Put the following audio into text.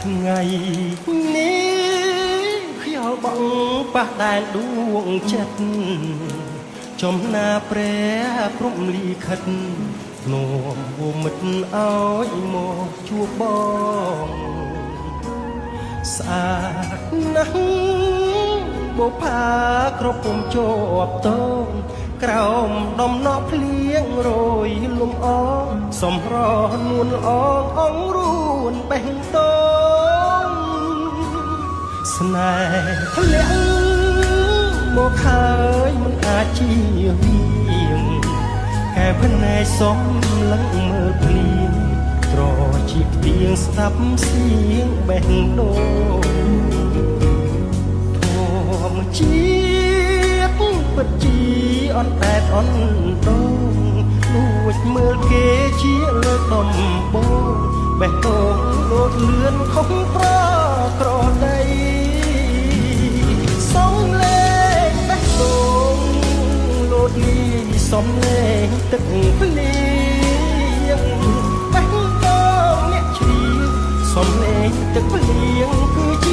ថ្ងៃនេះខ្យល់បងប៉ះដែលដួងចិត្តចំណាព្រះព្រំលីខិតនាំវមិត្តឲ្យមកជួបបងស្អាតណាស់បុផាក្រពុំជាប់តងក្រោមដំណក់ភ្លៀងរយលំអងសំរនួនអងអងរួនបេះដូងស្នេហ៍ធ្លាក់មកហើយមិនអាចជាវាងកែភ្នែកសំឡឹងមើលភ្លៀងត្រជាទៀងស្ដាប់សៀងបេះដូងធម្មជាតិពិតជាអន់តែតអន់ដងលួចមើលគេជាលើកដំបងបេះដូងលោតលឿនខុសប្រក្រដីសំលេងបេះដូងលោតលីសំលេងទឹកភ្លៀងបេះដូងអ្នកជ្រៀងសំលេងទឹកភ្លៀងគឺ